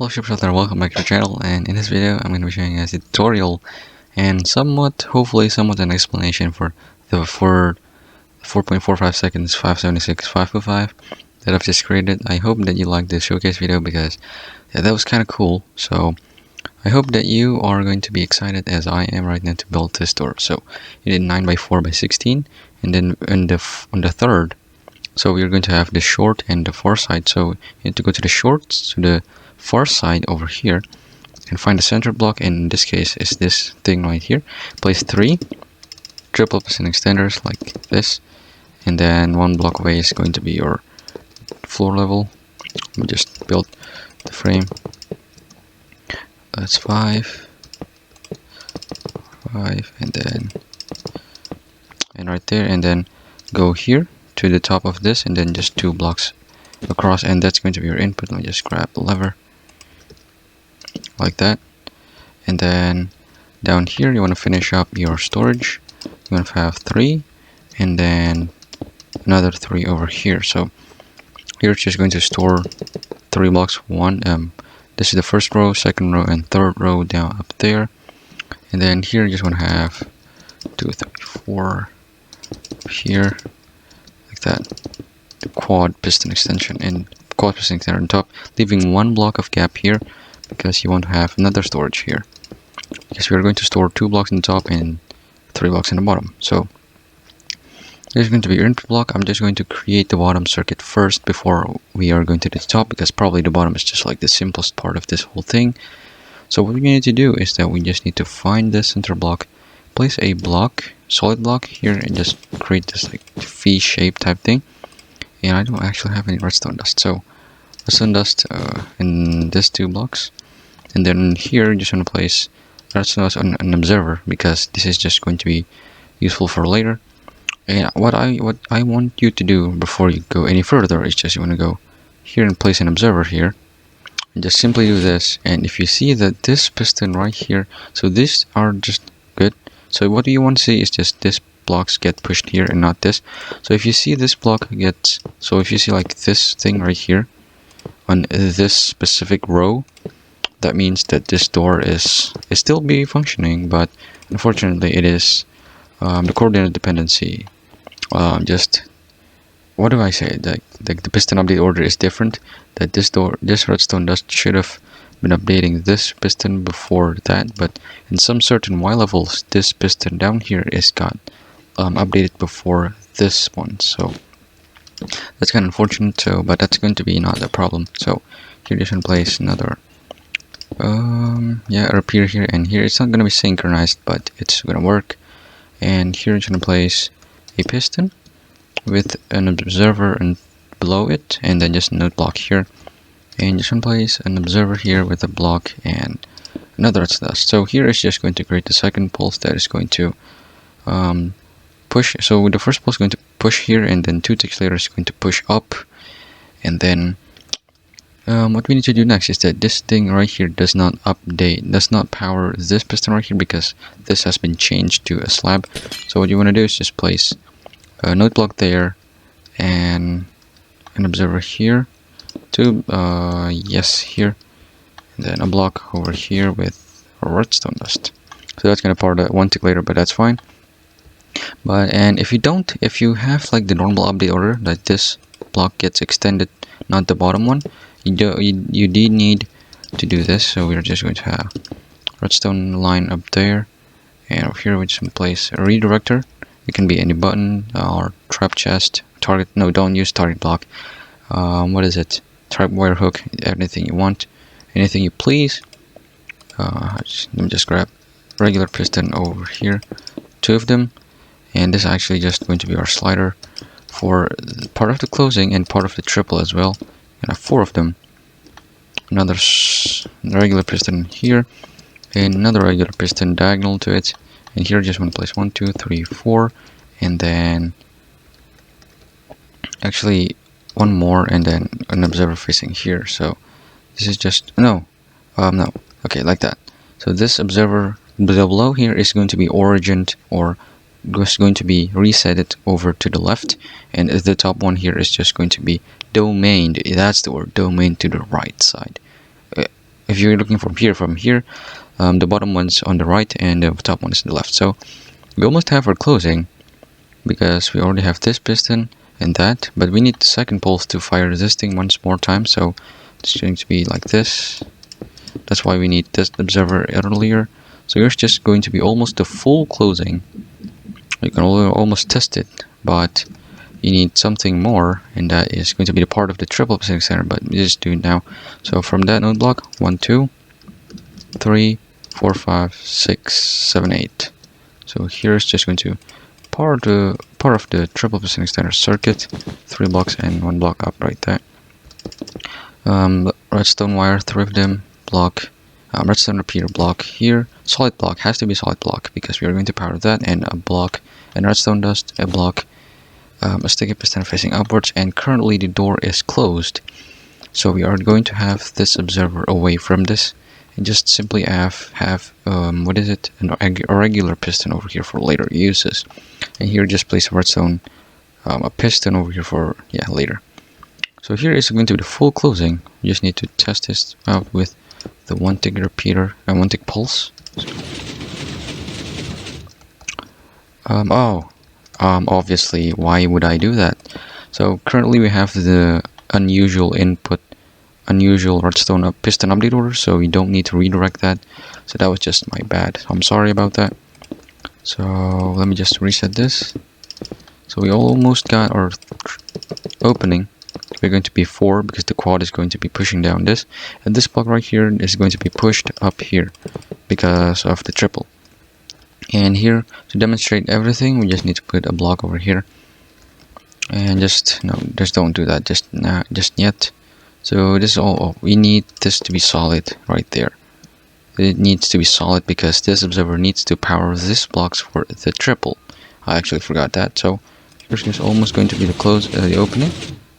Hello ships out there, welcome back to the channel, and in this video I'm going to be showing you guys a tutorial and hopefully somewhat an explanation for the 4.45 seconds 576 505 that I've just created. I hope that you liked this showcase video because that was kind of cool. So I hope that you are going to be excited as I am right now to build this door. So you did 9x4x16, and then on the third, so we're going to have the short and the far side. So you need to go to the short, to the far side over here, and find the center block, and in this case is this thing right here. Place 3 triple piston extenders like this, and then 1 block away is going to be your floor level. We just built the frame. That's 5, and right there, and then go here to the top of this, and then just 2 blocks across, and that's going to be your input. Let me just grab the lever like that, and then down here you want to finish up your storage. You want to have 3, and then another 3 over here. So here it's just going to store 3 blocks. This is the first row, second row, and third row down up there, and then here you just want to have 2, 3, 4 here like that. The quad piston extension on top, leaving 1 block of gap here because you want to have another storage here, because we are going to store 2 blocks on the top and 3 blocks in the bottom. So there's going to be your input block. I'm just going to create the bottom circuit first before we are going to the top, because probably the bottom is just like the simplest part of this whole thing. So what we need to do is that we just need to find the center block, place a block, solid block here, and just create this like V shape type thing. And I don't actually have any redstone dust, so redstone dust in these 2 blocks, and then here you just want to place redstone dust on an observer, because this is just going to be useful for later. And what I want you to do before you go any further is just you want to go here and place an observer here, and just simply do this. And if you see that this piston right here, so these are just good. So what you want to see is just this blocks get pushed here and not this. So if you see this block gets, so if you see like this thing right here on this specific row, that means that this door is still be functioning, but unfortunately it is the coordinate dependency. Just what do I say? The piston update order is different. That this redstone dust should have been updating this piston before that, but in some certain Y levels, this piston down here is got updated before this one. So that's kind of unfortunate. So, but that's going to be not a problem. So here, just in place another appear here and here. It's not going to be synchronized, but it's going to work. And here it's going to place a piston with an observer and below it, and then just a node block here, and just going to place an observer here with a block and another dust. So here is just going to create the second pulse that is going to push. So the first pulse is going to push here, and then 2 ticks later is going to push up. And then what we need to do next is that this thing right here does not power this piston right here, because this has been changed to a slab. So what you want to do is just place a node block there and an observer here, 2 here, and then a block over here with a redstone dust. So that's gonna power that 1 tick later, but that's fine. And if you have like the normal update order that this block gets extended, not the bottom one, you did need to do this. So we're just going to have redstone line up there, and over here we just place a redirector. It can be any button or trap chest, target. No, don't use target block. What is it? Trap wire hook. Anything you want, anything you please. Let me just grab regular piston over here, 2 of them, and this is actually just going to be our slider for part of the closing and part of the triple as well. And I have 4 of them. Another regular piston here, and another regular piston diagonal to it. And here just want to place 1, 2, 3, 4, and then actually 1 more, and then an observer facing here. So this is just okay, like that. So this observer below here is going to be origined, or is going to be resetted over to the left, and the top one here is just going to be domained. That's the word, domain, to the right side. if you're looking from here, the bottom one's on the right and the top one is on the left. So we almost have our closing because we already have this piston and that, but we need the second pulse to fire this thing once more time. So it's going to be like this. That's why we need this observer earlier. So here's just going to be almost the full closing. You can almost test it, but you need something more, and that is going to be the part of the triple piston extender, but we just do it now. So from that node block, 1, 2, 3, 4, 5, 6, 7, 8. So here's just going to part of the triple piston extender circuit, 3 blocks and 1 block up right there. Redstone wire, 3 of them, block, redstone repeater block here, solid block, has to be solid block because we are going to power that, and a block, and redstone dust, a block, a sticky piston facing upwards, and currently the door is closed. So we are going to have this observer away from this, and just simply have what is it, a regular piston over here for later uses, and here just place a redstone, a piston over here for later. So here is going to be the full closing. You just need to test this out with the 1 tick repeater and 1 tick pulse. Obviously, why would I do that? So currently we have the unusual redstone piston update order, so we don't need to redirect that. So that was just my bad. I'm sorry about that. So let me just reset this. So we almost got our opening. We're going to be 4 because the quad is going to be pushing down this, and this block right here is going to be pushed up here because of the triple. And here, to demonstrate everything, we just need to put a block over here, and just don't do that just yet. So this is all. We need this to be solid right there. It needs to be solid because this observer needs to power this blocks for the triple. I actually forgot that. So here's just almost going to be the opening.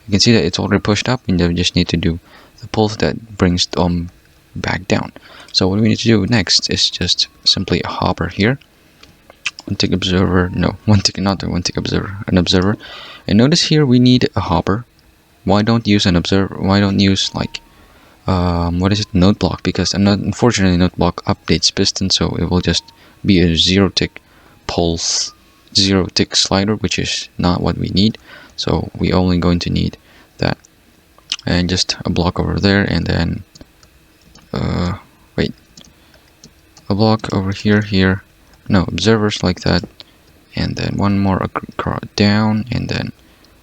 You can see that it's already pushed up, and then we just need to do the pulse that brings back down. So what we need to do next is just simply a hopper here. 1 tick observer, no, 1 tick, not the 1 tick observer, an observer. And notice here we need a hopper. Why don't use an observer? Why don't use like what is it, node block? Because unfortunately node block updates piston, so it will just be a 0 tick pulse, 0 tick slider, which is not what we need. So we only going to need that, and just a block over there, and then a block over here, no, observers like that, and then 1 more down, and then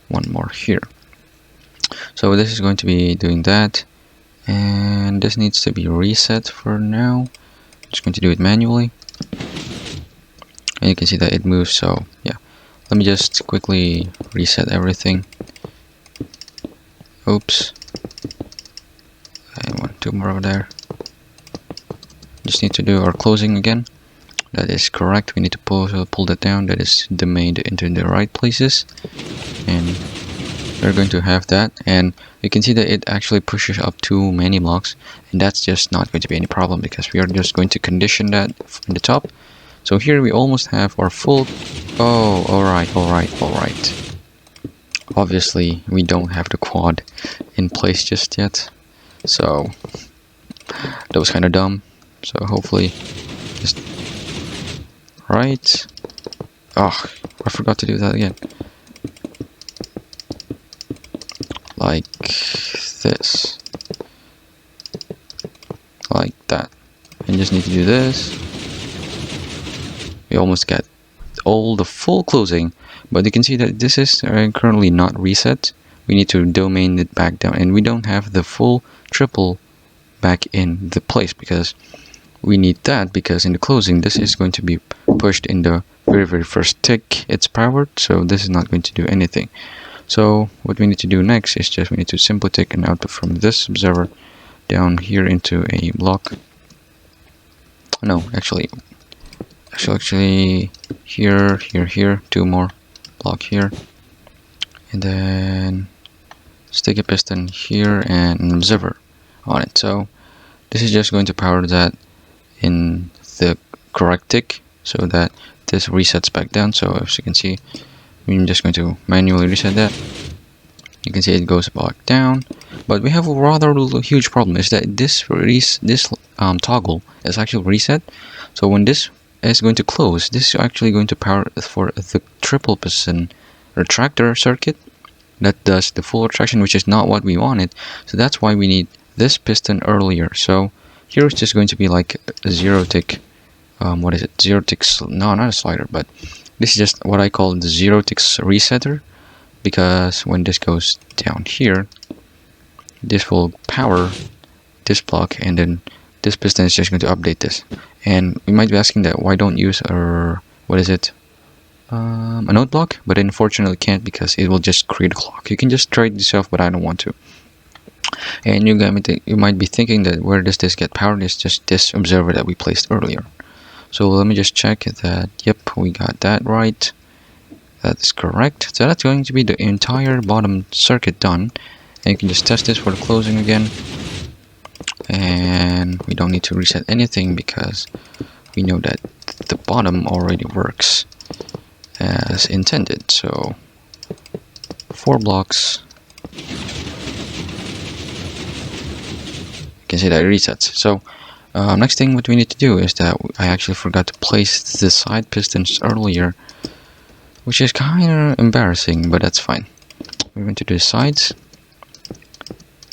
1 more here. So this is going to be doing that, and this needs to be reset for now. I'm just going to do it manually, and you can see that it moves. So yeah, let me just quickly reset everything. Oops. And 2 more over there. Just need to do our closing again. That is correct. We need to pull that down. That is domained into the right places. And we're going to have that. And you can see that it actually pushes up too many blocks. And that's just not going to be any problem because we are just going to condition that from the top. So here we almost have our full. Oh, alright. Obviously, we don't have the quad in place just yet. So that was kind of dumb. So hopefully, just right. Oh, I forgot to do that again. Like this. Like that. And just need to do this. We almost get all the full closing, but you can see that this is currently not reset. We need to domain it back down, and we don't have the full triple back in the place because we need that, because in the closing this is going to be pushed in the very first tick it's powered, so this is not going to do anything. So what we need to do next is just we need to simply take an output from this observer down here into a block. No, actually here, 2 more block here, and then sticky piston here and an observer on it. So this is just going to power that in the correct tick so that this resets back down. So as you can see, I'm just going to manually reset that. You can see it goes back down, But we have a rather huge problem, is that this toggle is actually reset. So when this is going to close, this is actually going to power for the triple piston retractor circuit that does the full retraction, which is not what we wanted. So that's why we need this piston earlier. So here it's just going to be like a zero tick, what is it? Zero ticks? No, not a slider, but this is just what I call the zero ticks resetter, because when this goes down here, this will power this block, and then this piston is just going to update this. And we might be asking that why don't use our, what is it? A note block, but unfortunately can't, because it will just create a clock. You can just try it yourself, but I don't want to. And you might be thinking that where does this get powered? It's just this observer that we placed earlier. So let me just check that. Yep, we got that right. That is correct. So that's going to be the entire bottom circuit done. And you can just test this for the closing again. And we don't need to reset anything because we know that the bottom already works as intended. So 4 blocks. You can see that it resets. So next thing what we need to do is that I actually forgot to place the side pistons earlier, which is kind of embarrassing, but that's fine. We're going to do the sides,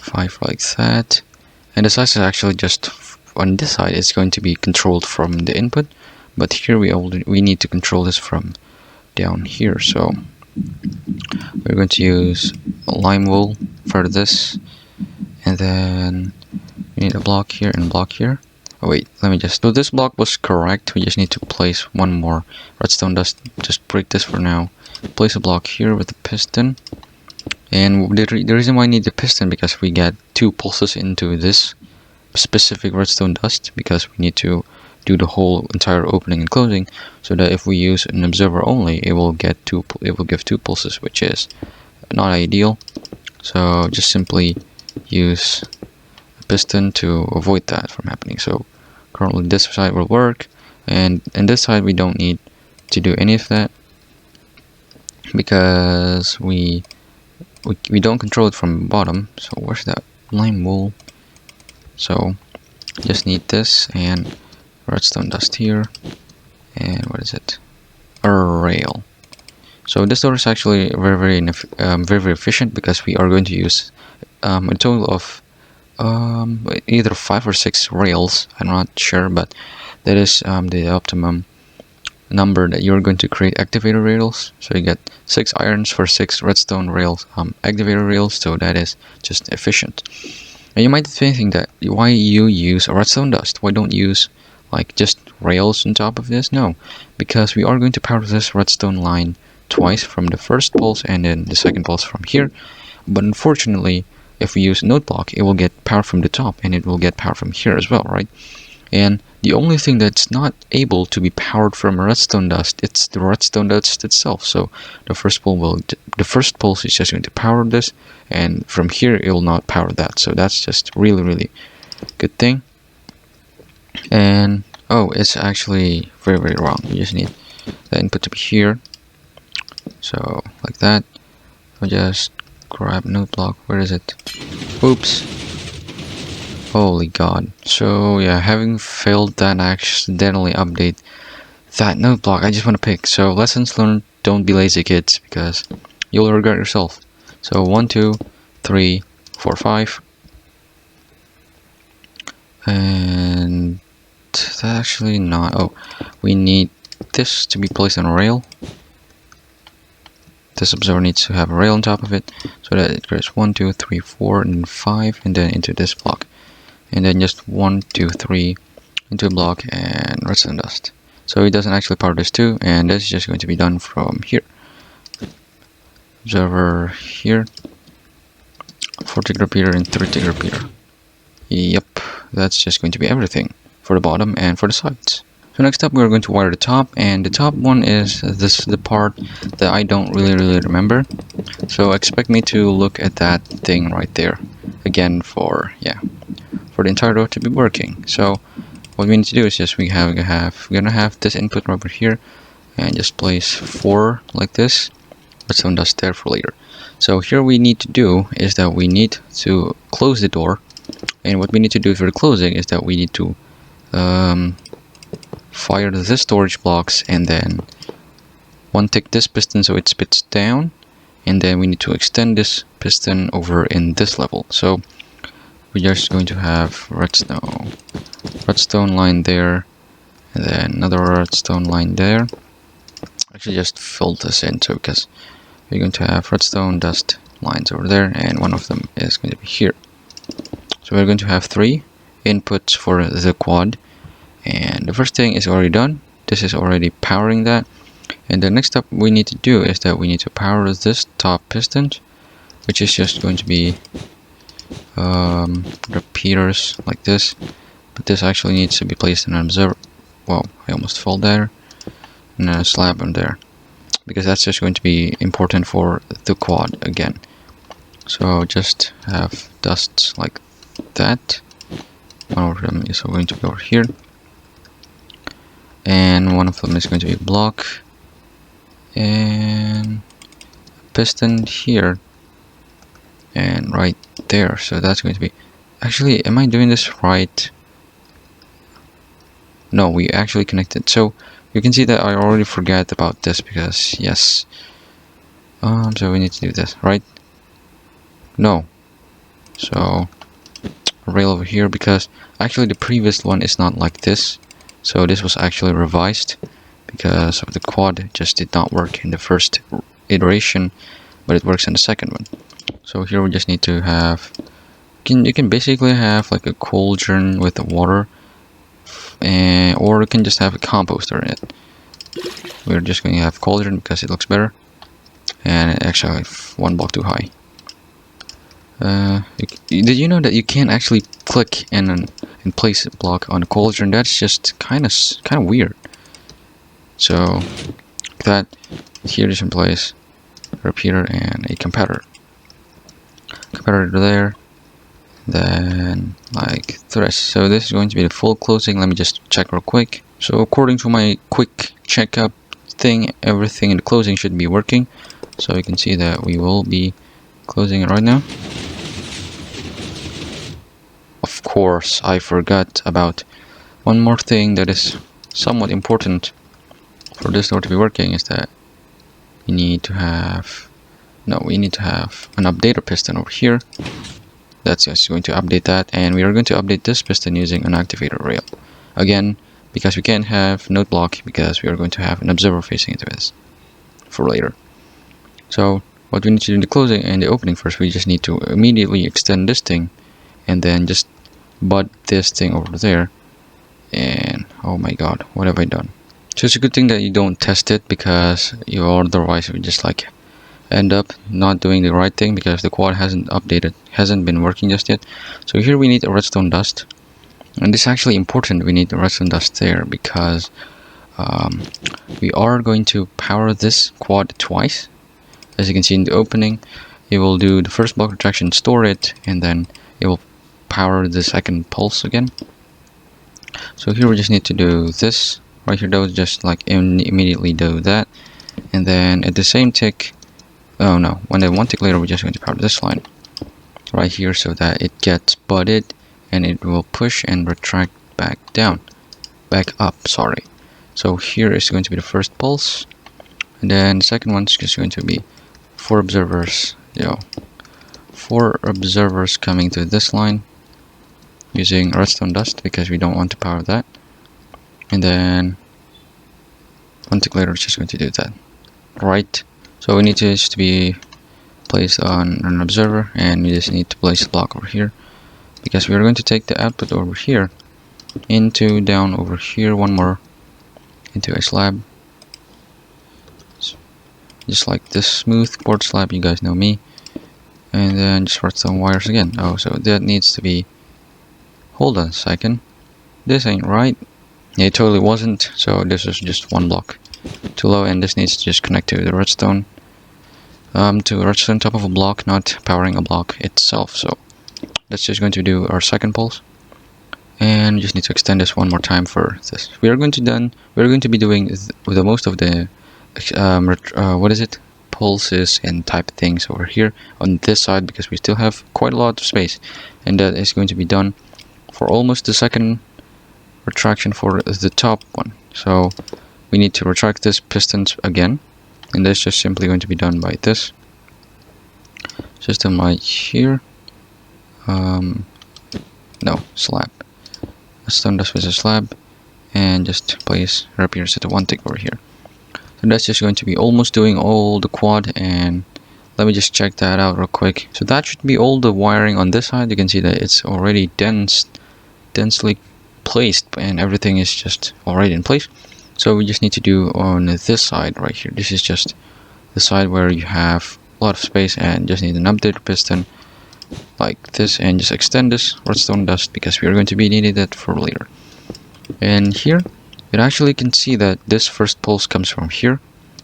5 like that, and the sides is actually just on this side. It's going to be controlled from the input, but here we need to control this from down here. So we're going to use lime wool for this, and then we need a block here and a block here. Oh wait, let me just, so this block was correct. We just need to place one more redstone dust. Just break this for now. Place a block here with the piston. And the reason why I need the piston, because we get 2 pulses into this specific redstone dust, because we need to do the whole entire opening and closing, so that if we use an observer only, it will give 2 pulses, which is not ideal. So just simply use piston to avoid that from happening. So currently this side will work, and this side we don't need to do any of that, because we don't control it from the bottom. So where's that lime wool? So just need this and redstone dust here, and what is it? A rail. So this door is actually very efficient, because we are going to use a total of either 5 or 6 rails. I'm not sure, but that is the optimum number that you're going to create activator rails. So you get 6 irons for 6 redstone rails, activator rails. So that is just efficient. And you might be thinking that why you use a redstone dust? Why don't you use like just rails on top of this? No, because we are going to power this redstone line twice, from the first pulse and then the second pulse from here. But unfortunately, if we use a note block, it will get power from the top, and it will get power from here as well, right? And the only thing that's not able to be powered from a redstone dust, it's the redstone dust itself. So the first pulse is just going to power this, and from here it will not power that. So that's just really good thing. And oh, it's actually very wrong. You just need the input to be here. So like that. I'll just grab note block. Where is it? Oops. Holy god. So yeah, having failed that accidentally update that note block, I just want to pick. So lessons learned, don't be lazy, kids, because you'll regret yourself. So 1, 2, 3, 4, 5. And that's actually not, oh, we need this to be placed on a rail. This observer needs to have a rail on top of it, so that it goes 1, 2, 3, 4, and 5, and then into this block. And then just 1, 2, 3 into a block and redstone dust. So it doesn't actually power this too, and this is just going to be done from here. Observer here, 4-tick repeater and 3-tick repeater. Yep, that's just going to be everything for the bottom and for the sides. So next up, we're going to wire the top, and the top one is the part that I don't really remember. So expect me to look at that thing right there again for the entire door to be working. So what we need to do is just we're gonna have this input over here, and just place 4 like this. Redstone dust there for later. So here we need to do is that we need to close the door, and what we need to do for the closing is that we need to fire the storage blocks and then one tick this piston so it spits down, and then we need to extend this piston over in this level. So we're just going to have redstone line there, and then another redstone line there. Actually just fill this in, so because we're going to have redstone dust lines over there, and one of them is going to be here. So we're going to have 3 inputs for the quad, and the first thing is already done. This is already powering that, and the next step we need to do is that we need to power this top piston, which is just going to be repeaters like this, but this actually needs to be placed in an observer. Whoa, I almost fell there. And a slab on there, because that's just going to be important for the quad again. So just have dusts like that. One of them is going to be over here, and one of them is going to be a block and a piston here and right there. So that's going to be, actually, am I doing this right? No, we actually connected. So you can see that I already forgot about this, because yes, so we need to do this, right? No, so a rail over here, because actually the previous one is not like this. So this was actually revised because of the quad just did not work in the first iteration, but it works in the second one. So here we just need to have, you can basically have like a cauldron with the water, or you can just have a composter in it. We're just going to have cauldron because it looks better, and it actually 1 block too high. Did you know that you can't actually click and place a block on a cauldron? That's just kind of weird. So that here is in place, a repeater and a comparator there, then like this. So this is going to be the full closing. Let me just check real quick. So according to my quick checkup thing, everything in the closing should be working. So you can see that we will be closing it right now. Of course, I forgot about one more thing that is somewhat important for this door to be working, is that we need to have an updater piston over here. That's just going to update that, and we are going to update this piston using an activator rail. Again, because we can't have node block, because we are going to have an observer facing into this for later. So what we need to do in the closing and the opening first, we just need to immediately extend this thing, and then just butt this thing over there. And oh my god, what have I done? So it's a good thing that you don't test it, because you otherwise would just like end up not doing the right thing, because the quad hasn't been working just yet. So here we need a redstone dust, and this is actually important. We need the redstone dust there because we are going to power this quad twice. As you can see in the opening, it will do the first block retraction, store it, and then it will power the second pulse again. So here we just need to do this right here, though, just like immediately do that, and then at the same tick, oh no, when the one tick later, we're just going to power this line right here so that it gets butted and it will push and retract back up, sorry. So here is going to be the first pulse, and then the second one is just going to be 4 observers, 4 observers coming to this line using redstone dust, because we don't want to power that. And then one tick later, it's just going to do that, right? So we need this to be placed on an observer, and we just need to place a block over here, because we are going to take the output over here down over here, one more into a slab, just like this smooth quartz slab, you guys know me, and then just redstone wires again. Oh, so that needs to be, hold on a second, this ain't right. Yeah, it totally wasn't. So this is just 1 block too low, and this needs to just connect to the redstone, to a redstone top of a block, not powering a block itself. So that's just going to do our second pulse, and we just need to extend this one more time for this. We are going to be doing the most of the pulses and type things over here on this side, because we still have quite a lot of space, and that is going to be done for almost the second retraction for the top one. So we need to retract this pistons again, and that's just simply going to be done by this system right here. No, slab. A stone dust with a slab, and just place repeaters at the one tick over here. So that's just going to be almost doing all the quad, and let me just check that out real quick. So that should be all the wiring on this side. You can see that it's already densely placed, and everything is just already in place. So we just need to do on this side right here. This is just the side where you have a lot of space and just need an updated piston like this, and just extend this redstone dust because we are going to be needing that for later. And here it actually can see that this first pulse comes from here,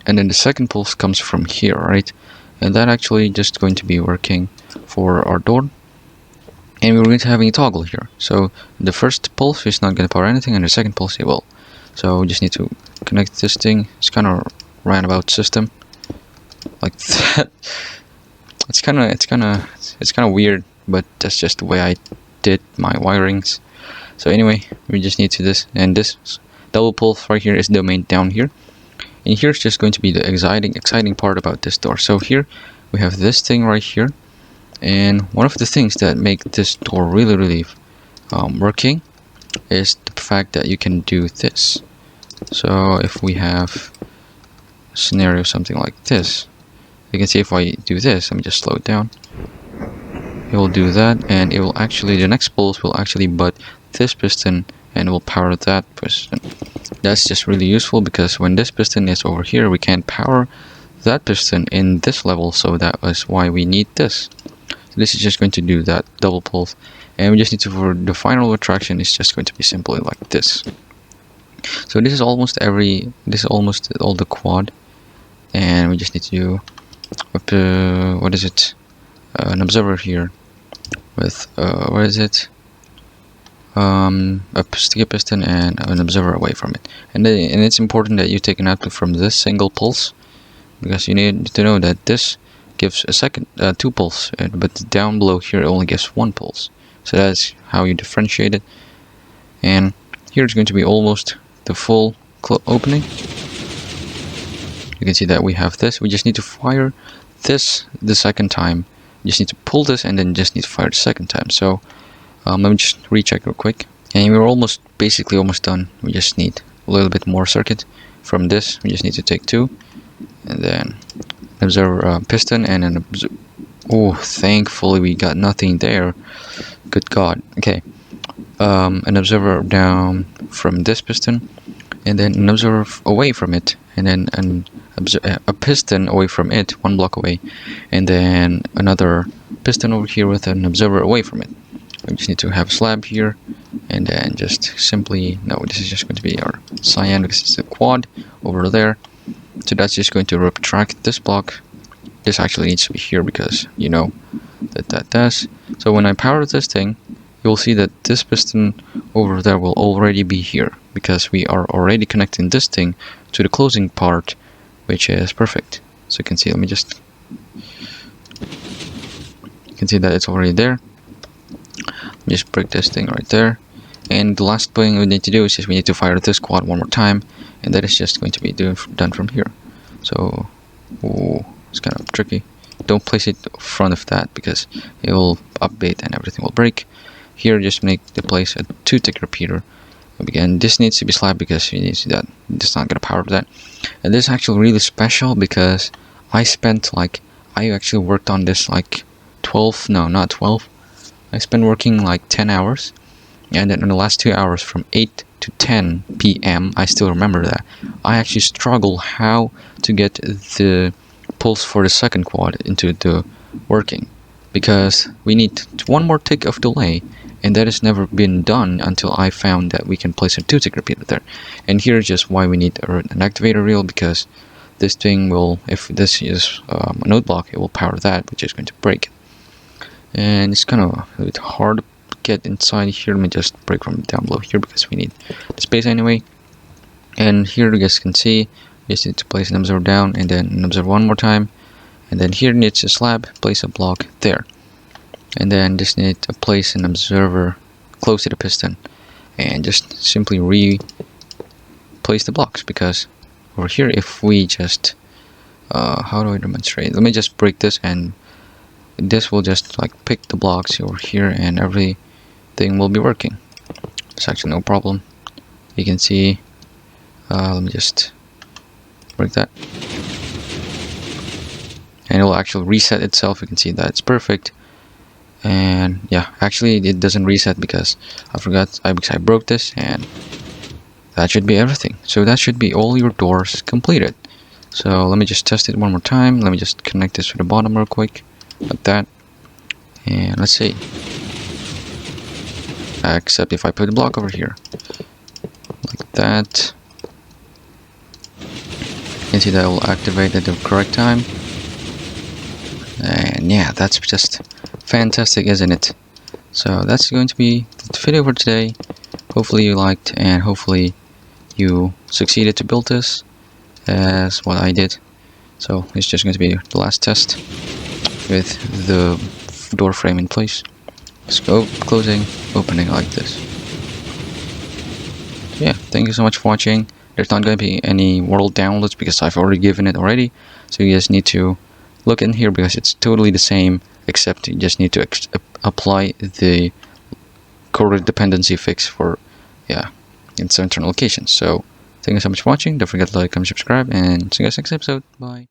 and then the second pulse comes from here, right? And that actually just going to be working for our door, and we're going to have a toggle here. So the first pulse is not going to power anything, and the second pulse it will. So we just need to connect this thing. It's kind of roundabout system like that. It's kind of weird, but that's just the way I did my wirings. So anyway, we just need to this, and this double pulse right here is the main down here, and here's just going to be the exciting part about this door. So here we have this thing right here, and one of the things that make this door really working is the fact that you can do this. So if we have a scenario something like this, you can see if I do this, let me just slow it down, it will do that, and it will actually, the next pulse will actually butt this piston and it will power that piston. That's just really useful because when this piston is over here, we can't power that piston in this level, so that is why we need this. So this is just going to do that double pulse, and we just need to, for the final retraction, it's just going to be simply like this. So this is almost all the quad, and we just need to do what is it, an observer here with what is it, a sticky piston and an observer away from it, and it's important that you take an output from this single pulse, because you need to know that this gives a second two pulse, but down below here it only gives one pulse. So that's how you differentiate it. And here it's going to be almost the full opening. You can see that we have this. We just need to fire this the second time. You just need to pull this and then just need to fire the second time. So let me just recheck real quick, and we're basically almost done. We just need a little bit more circuit from this. We just need to take two, and then observer piston and an oh, thankfully we got nothing there. Good God. Okay, an observer down from this piston, and then an observer away from it, and then a piston away from it, one block away, and then another piston over here with an observer away from it. We just need to have a slab here, and then just simply, no, this is just going to be our cyan because it's the quad over there. So that's just going to retract this block. This actually needs to be here because you know that does. So when I power this thing, you'll see that this piston over there will already be here because we are already connecting this thing to the closing part, which is perfect. So you can see, you can see that it's already there. Just break this thing right there, and the last thing we need to do is just we need to fire this quad one more time, and that is just going to be done from here. So it's kind of tricky. Don't place it in front of that because it will update and everything will break. Here just make the place a 2-tick repeater. Again, this needs to be slapped because you need to see that it's not gonna power that. And this is actually really special because I actually worked on this like 12, no, not 12. I spent working like 10 hours, and then in the last 2 hours from 8 to 10 p.m. I still remember that I actually struggled how to get the pulse for the second quad into the working, because we need one more tick of delay, and that has never been done until I found that we can place a 2-tick repeater there. And here's just why we need an activator rail, because this thing will, if this is a node block, it will power that, which is going to break it. And it's kind of a bit hard to get inside here. Let me just break from down below here because we need the space anyway. And here you guys can see, you just need to place an observer down and then an observer one more time, And then here needs a slab, place a block there. And then just need to place an observer close to the piston. And just simply replace the blocks, because over here if we just how do I demonstrate? Let me just break this, and this will just like pick the blocks over here and everything will be working. It's actually no problem. You can see, let me just break that, and it will actually reset itself. You can see that it's perfect. And yeah, actually it doesn't reset because I broke this, and that should be everything. So that should be all your doors completed. So let me just test it one more time. Let me just connect this to the bottom real quick, like that. And let's see. Except if I put a block over here, like that. You can see that will activate at the correct time. And yeah, that's just fantastic, isn't it? So that's going to be the video for today. Hopefully you liked, and hopefully you succeeded to build this as what I did. So it's just going to be the last test with the door frame in place. Just go closing, opening like this. So yeah, thank you so much for watching. There's not going to be any world downloads because I've already given it already. So you guys need to look in here because it's totally the same, except you just need to apply the code dependency fix for, yeah, in certain locations. So thank you so much for watching. Don't forget to like, comment, subscribe, and see you guys next episode. Bye.